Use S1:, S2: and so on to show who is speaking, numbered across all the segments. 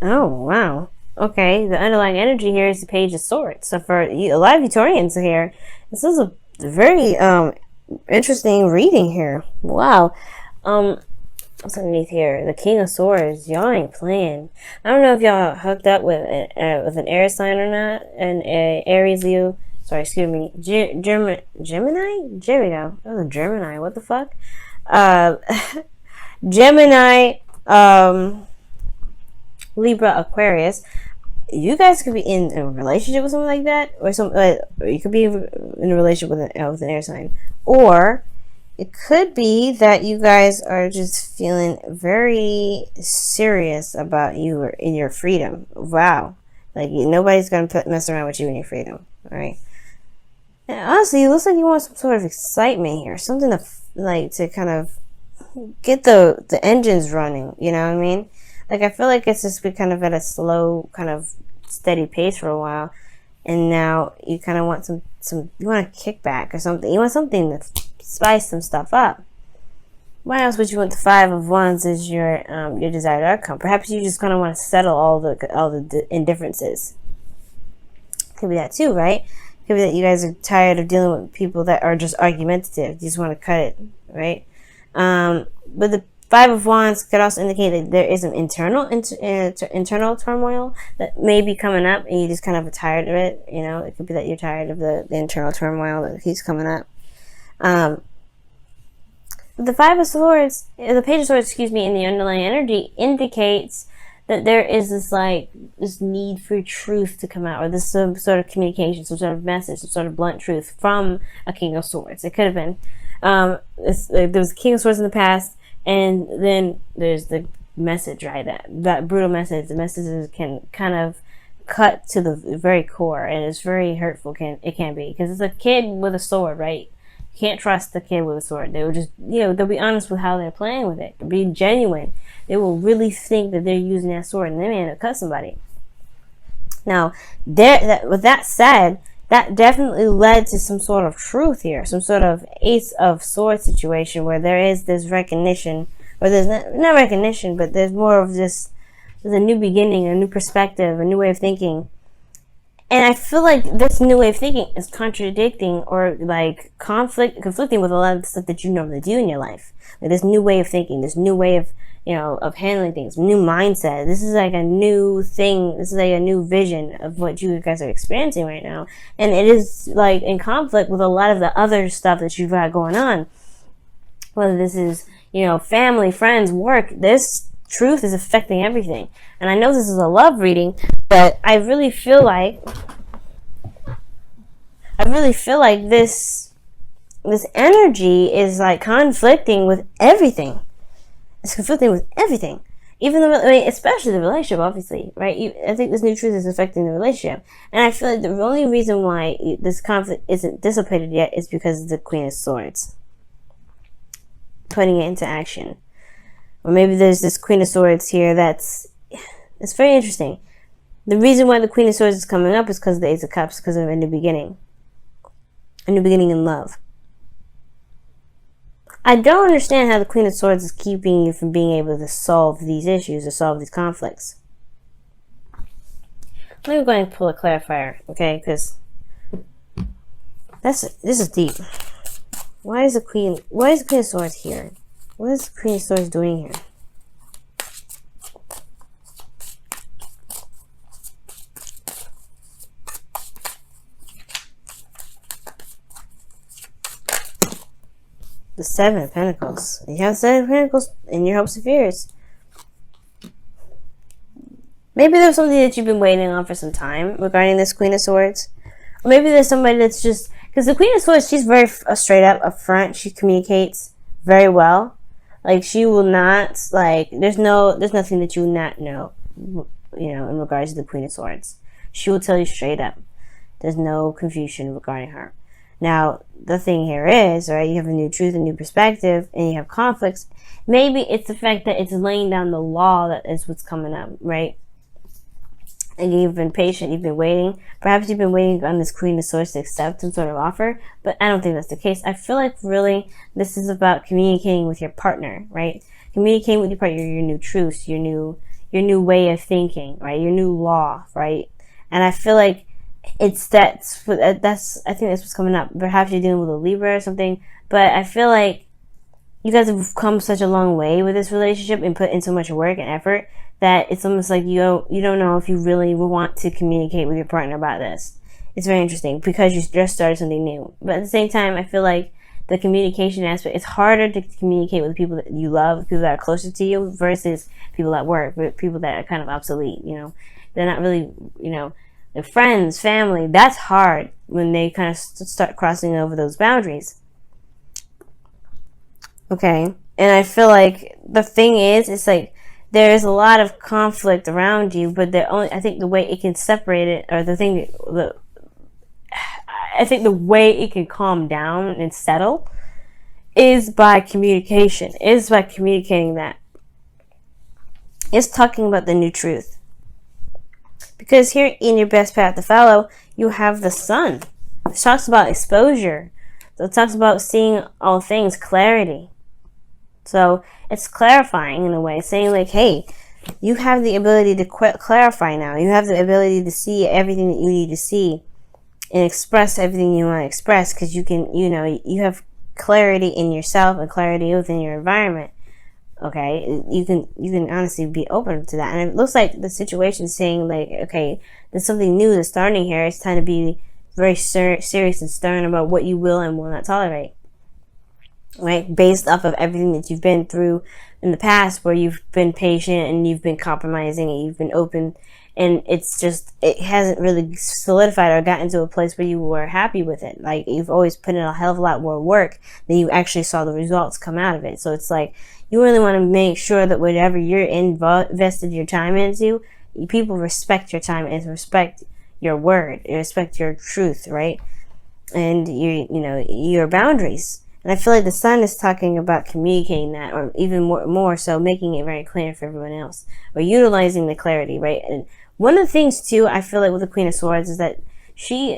S1: Oh, wow. Okay, the underlying energy here is the Page of Swords. So for a lot of Victorians here, this is a very interesting reading here. Wow. What's underneath here? The King of Swords. Y'all ain't playing. I don't know if y'all hooked up with an air sign or not. An Aries, Leo. Sorry, excuse me. Gemini? There we go. That was a Gemini. What the fuck? Uh, Gemini, Libra, Aquarius. You guys could be in a relationship with someone like that, or or you could be in a relationship with an air sign, or it could be that you guys are just feeling very serious about you in your freedom. Wow, like nobody's gonna mess around with you in your freedom. All right. And honestly, it looks like you want some sort of excitement here, something to kind of get the engines running. You know what I mean? Like, I feel like it's just been kind of at a slow, kind of steady pace for a while, and now you kind of want you want a kickback or something. You want something to spice some stuff up. Why else would you want the Five of Wands as your desired outcome? Perhaps you just kind of want to settle all the indifferences. Could be that too, right? Could be that you guys are tired of dealing with people that are just argumentative. You just want to cut it, right? But the Five of Wands could also indicate that there is an internal turmoil that may be coming up, and you just kind of are tired of it. You know, it could be that you're tired of the internal turmoil that keeps coming up. The Five of Swords, the Page of Swords, excuse me, in the underlying energy indicates that there is this need for truth to come out, or this some sort of communication, some sort of message, some sort of blunt truth from a King of Swords. It could have been. There was a King of Swords in the past, and then there's the message, right? That brutal message. The messages can kind of cut to the very core, and it's very hurtful. It can be, because it's a kid with a sword, right? You can't trust the kid with a sword. They will just, they'll be honest with how they're playing with it. They'll be genuine. They will really think that they're using that sword, and they may end up cut somebody. Now, with that said, that definitely led to some sort of truth here, some sort of Ace of Swords situation where there is this recognition, or there's not recognition, but there's more of this, there's a new beginning, a new perspective, a new way of thinking. And I feel like this new way of thinking is contradicting or like conflicting with a lot of the stuff that you normally do in your life. Like this new way of thinking, this new way of, of handling things, new mindset. This is like a new thing. This is like a new vision of what you guys are experiencing right now. And it is like in conflict with a lot of the other stuff that you've got going on. Whether this is, family, friends, work, this truth is affecting everything. And I know this is a love reading, but I really feel like this energy is like conflicting with everything. It's conflicting with everything. Even especially the relationship, obviously, right? I think this new truth is affecting the relationship. And I feel like the only reason why this conflict isn't dissipated yet is because of the Queen of Swords. Putting it into action. Or maybe there's this Queen of Swords here it's very interesting. The reason why the Queen of Swords is coming up is because of the Ace of Cups, because of a new beginning. A new beginning in love. I don't understand how the Queen of Swords is keeping you from being able to solve these issues or solve these conflicts. Let me go ahead and pull a clarifier, okay? Because this is deep. Why is the Queen of Swords here? What is the Queen of Swords doing here? The Seven of Pentacles. You have Seven of Pentacles in your hopes and fears. Maybe there's something that you've been waiting on for some time regarding this Queen of Swords. Or maybe there's somebody that's just... Because the Queen of Swords, she's very straight up, upfront. She communicates very well. Like, she will not... Like, there's nothing that you will not know, in regards to the Queen of Swords. She will tell you straight up. There's no confusion regarding her. Now, the thing here is, right, you have a new truth, a new perspective, and you have conflicts. Maybe it's the fact that it's laying down the law that is what's coming up, right? And you've been patient, you've been waiting. Perhaps you've been waiting on this Queen of Swords to accept some sort of offer, but I don't think that's the case. I feel like really this is about communicating with your partner, right? Communicating with your partner, your new truths, your your new way of thinking, right? Your new law, right? And I feel like I think that's what's coming up. Perhaps you're dealing with a Libra or something, but I feel like you guys have come such a long way with this relationship and put in so much work and effort that it's almost like you don't know if you really want to communicate with your partner about this. It's very interesting because you just started something new. But at the same time, I feel like the communication aspect, it's harder to communicate with the people that you love, people that are closer to you, versus people at work, people that are kind of obsolete, They're not really, their friends, family. That's hard when they kind of start crossing over those boundaries. Okay. And I feel like the thing is, it's like there is a lot of conflict around you, but I think the way it can separate it, or I think the way it can calm down and settle is by communication, is by communicating that. It's talking about the new truth. Because here in your best path to follow, you have the sun. It talks about exposure. So it talks about seeing all things, clarity. So it's clarifying in a way, saying like, hey, you have the ability to clarify now. You have the ability to see everything that you need to see and express everything you want to express, because you have clarity in yourself and clarity within your environment. Okay, you can honestly be open to that. And it looks like the situation is saying like, okay, there's something new that's starting here. It's time to be very serious and stern about what you will and will not tolerate. Right, based off of everything that you've been through in the past, where you've been patient and you've been compromising and you've been open, and it hasn't really solidified or gotten to a place where you were happy with it. Like, you've always put in a hell of a lot more work than you actually saw the results come out of it. So it's like, you really want to make sure that whatever you're invested your time into, people respect your time and respect your word, respect your truth, right? And your boundaries. And I feel like the sun is talking about communicating that, or even more so making it very clear for everyone else, or utilizing the clarity, right? And one of the things too, I feel like with the Queen of Swords is that she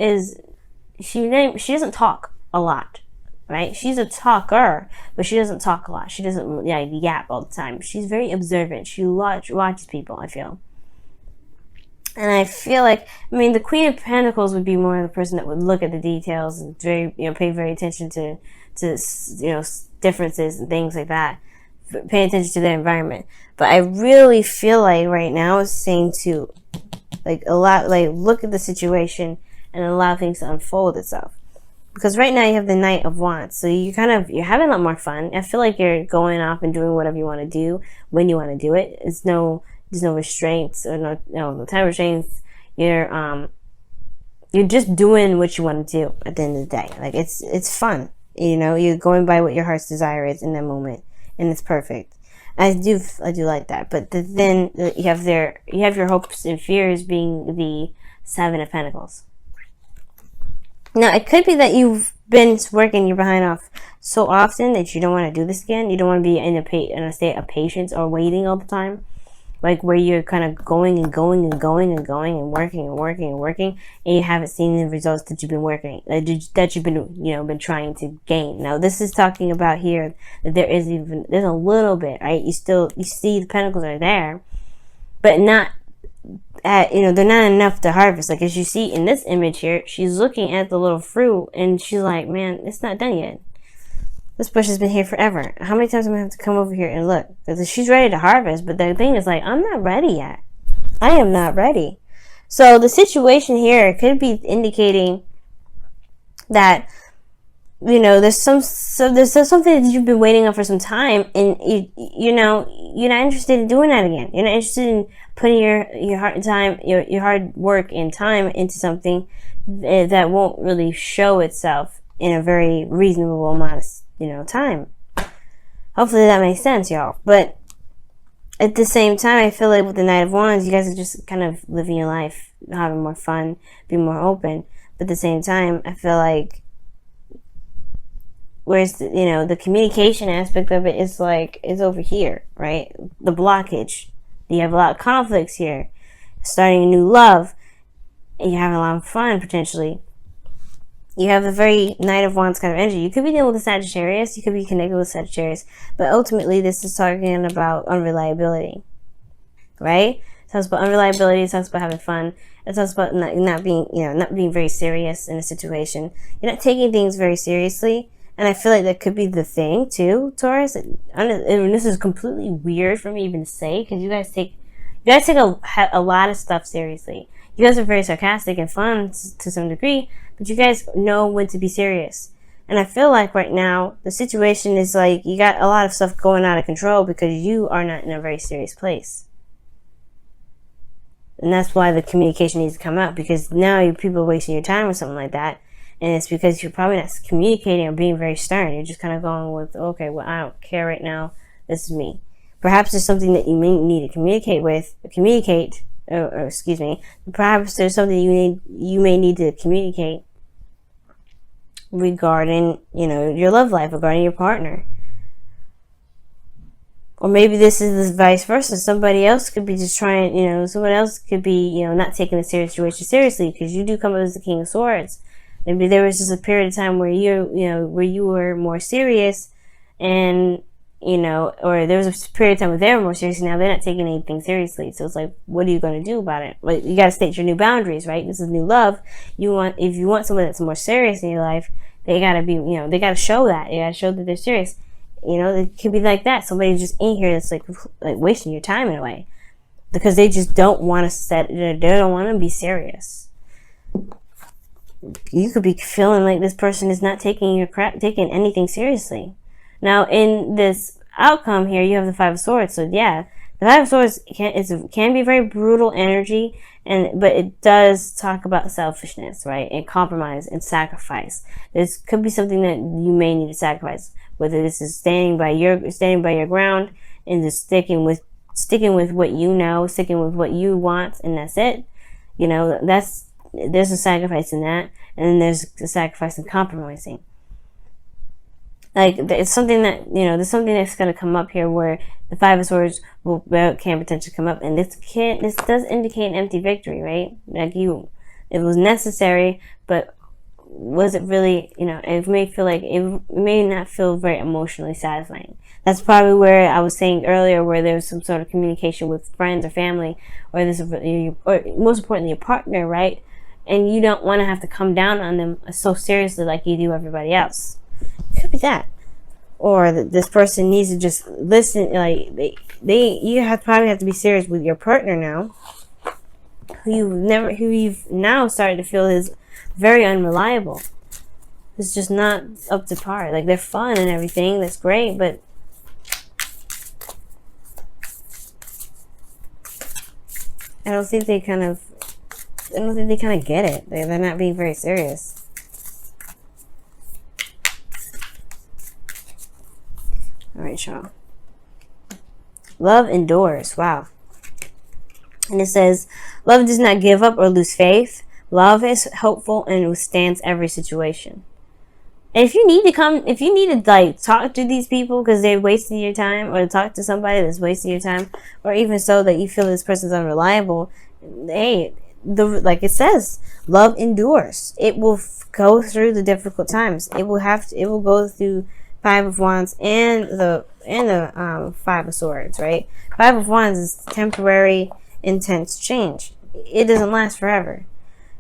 S1: doesn't talk a lot, right? She's a talker, but she doesn't talk a lot. She doesn't yap all the time. She's very observant. She watches people, I feel. And I feel like, the Queen of Pentacles would be more the person that would look at the details and pay very attention to differences and things like that. Pay attention to their environment. But I really feel like right now it's saying to look at the situation and allow things to unfold itself. Because right now you have the Knight of Wands, so you're having a lot more fun. I feel like you're going off and doing whatever you want to do when you want to do it. There's no restraints, or no time restraints. You're just doing what you want to do at the end of the day. Like, it's fun. You're going by what your heart's desire is in that moment, and it's perfect. I do like that. But then you have your hopes and fears being the Seven of Pentacles. Now, it could be that you've been working your behind off so often that you don't want to do this again. You don't want to be in a state of patience or waiting all the time. Like, where you're kind of going and going and going and going and working and working and working, and you haven't seen the results that you've been that you've been been trying to gain. Now, this is talking about here that there's a little bit, right? You see the pentacles are there, but not they're not enough to harvest. Like, as you see in this image here, she's looking at the little fruit and she's like, man, it's not done yet. This bush has been here forever. How many times am I going to have to come over here and look? Because she's ready to harvest, but the thing is, like, I'm not ready yet. I am not ready. So the situation here could be indicating that, there's something that you've been waiting on for some time, and you're not interested in doing that again. You're not interested in putting your heart and time, your hard work and time into something that won't really show itself in a very reasonable amount of time. Hopefully that makes sense, y'all. But at the same time, I feel like with the Knight of Wands, you guys are just kind of living your life, having more fun, being more open. But at the same time, I feel like whereas the communication aspect of it is over here, right? The blockage. You have a lot of conflicts here. Starting a new love, and you're having a lot of fun potentially. You have the very Knight of Wands kind of energy. You could be dealing with a Sagittarius. You could be connected with Sagittarius. But ultimately, this is talking about unreliability. right? It talks about unreliability. It talks about having fun. It talks about not being, not being very serious in a situation. You're not taking things very seriously. And I feel like that could be the thing too, Taurus. And this is completely weird for me even to say, because you guys take a lot of stuff seriously. You guys are very sarcastic and fun to some degree, but you guys know when to be serious. And I feel like right now the situation is like you got a lot of stuff going out of control because you are not in a very serious place. And that's why the communication needs to come out, because now people are wasting your time or something like that. And it's because you're probably not communicating or being very stern. You're just kind of going with, okay, well, I don't care right now. This is me. Perhaps there's something that you may need to communicate. Perhaps there's something you may need to communicate regarding, your love life, regarding your partner. Or maybe this is the vice versa. Somebody else could be just trying, someone else could be, not taking the situation seriously, because you do come up as the King of Swords. Maybe there was just a period of time where where you were more serious, and, or there was a period of time where they were more serious, and now they're not taking anything seriously. So it's like, what are you going to do about it? Well, you got to state your new boundaries, right? This is new love. If you want someone that's more serious in your life, they got to be, they got to show that. They got to show that they're serious. It could be like that. Somebody's just in here that's like wasting your time in a way, because they just don't want to they don't want to be serious. You could be feeling like this person is not taking anything seriously. Now, in this outcome here, you have the Five of Swords. So yeah, the Five of Swords can be very brutal energy, but it does talk about selfishness, right? And compromise and sacrifice. This could be something that you may need to sacrifice, whether this is standing by your ground and just sticking with what you know, sticking with what you want, and that's it. There's a sacrifice in that, and then there's a sacrifice in compromising. Like, it's something that, there's something that's going to come up here where the Five of Swords can potentially come up, and this does indicate an empty victory, right? Like, it was necessary, but was it really, it may feel like it may not feel very emotionally satisfying. That's probably where I was saying earlier, where there's some sort of communication with friends or family, or most importantly, your partner, right? And you don't want to have to come down on them so seriously like you do everybody else. It could be that. Or this person needs to just listen. Like, you probably have to be serious with your partner now, who you've now started to feel is very unreliable. It's just not up to par. Like, they're fun and everything, that's great, but I don't think they kind of get it. They're not being very serious. Alright, y'all. Love endures. Wow. And it says, love does not give up or lose faith. Love is hopeful and withstands every situation. And if you need to talk to these people because they're wasting your time, or talk to somebody that's wasting your time, or even so that you feel this person's unreliable, hey, like it says, love endures. It will go through the difficult times. It will go through Five of Wands and the Five of Swords, right? Five of Wands is temporary, intense change. It doesn't last forever.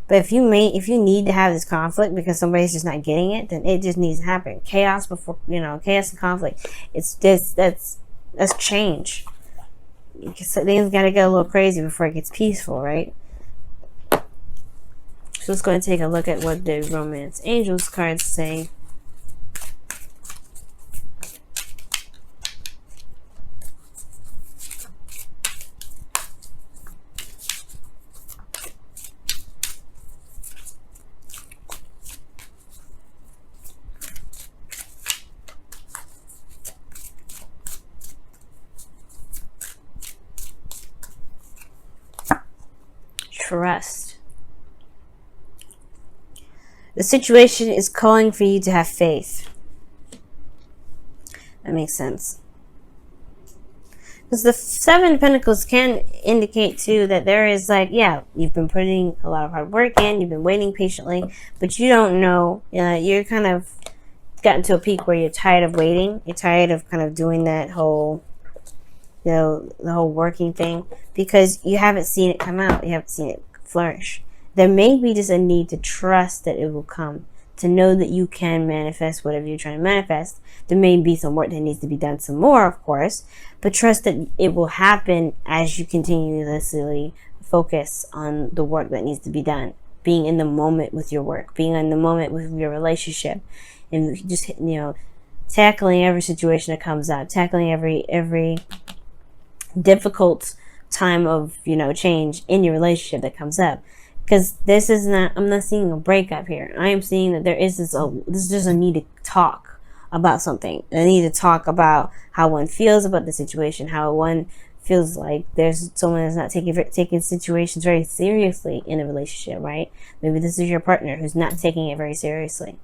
S1: But if you need to have this conflict because somebody's just not getting it, then it just needs to happen. Chaos and conflict. That's change. Things gotta get a little crazy before it gets peaceful, right? So let's go and take a look at what the Romance Angels cards say. Trust. The situation is calling for you to have faith. That makes sense. Because the Seven of Pentacles can indicate too that there is you've been putting a lot of hard work in, you've been waiting patiently, but you don't know, you're kind of gotten to a peak where you're tired of waiting. You're tired of kind of doing that whole, the whole working thing, because you haven't seen it come out. You haven't seen it flourish. There may be just a need to trust that it will come, to know that you can manifest whatever you're trying to manifest. There may be some work that needs to be done some more, of course, but trust that it will happen as you continuously focus on the work that needs to be done. Being in the moment with your work, being in the moment with your relationship, and just, tackling every situation that comes up, tackling every difficult time of, change in your relationship that comes up. Because this is not, I'm not seeing a breakup here. I am seeing that there is this is just a need to talk about something. I need to talk about how one feels about the situation, how one feels like there's someone that's not taking situations very seriously in a relationship, right? Maybe this is your partner who's not taking it very seriously.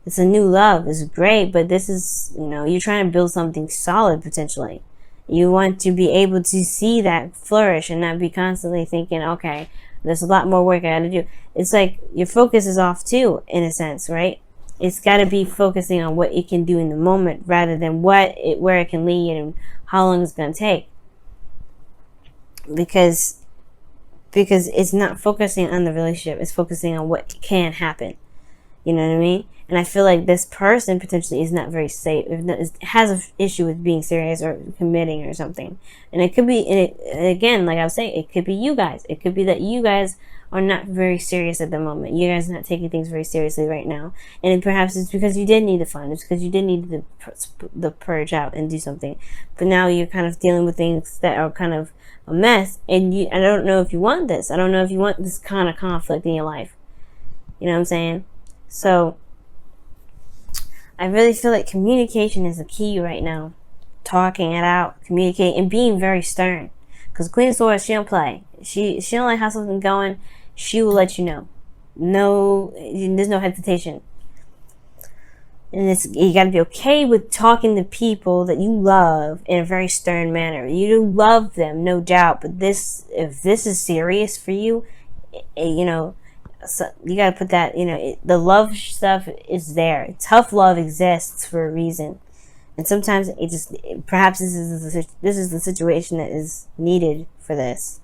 S1: It's a new love. It's great, but this is, you're trying to build something solid potentially. You want to be able to see that flourish and not be constantly thinking, okay, there's a lot more work I gotta do. It's like your focus is off too, in a sense, right? It's gotta be focusing on what it can do in the moment rather than where it can lead and how long it's gonna take. Because it's not focusing on the relationship, it's focusing on what can happen. You know what I mean? And I feel like this person potentially is not very safe. Has an issue with being serious or committing or something. And it could be, again, like I was saying, it could be you guys. It could be that you guys are not very serious at the moment. You guys are not taking things very seriously right now. And perhaps it's because you did need the fun. It's because you did need the purge out and do something. But now you're kind of dealing with things that are kind of a mess. And I don't know if you want this. I don't know if you want this kind of conflict in your life. You know what I'm saying? So I really feel like communication is the key right now. Talking it out, communicating, and being very stern. Because Queen of Swords, she don't play. She don't like how something's going. She will let you know. No, there's no hesitation. And you got to be okay with talking to people that you love in a very stern manner. You do love them, no doubt. But if this is serious for you, so you gotta put that, the love stuff is there. Tough love exists for a reason, and sometimes perhaps this is the situation that is needed for this.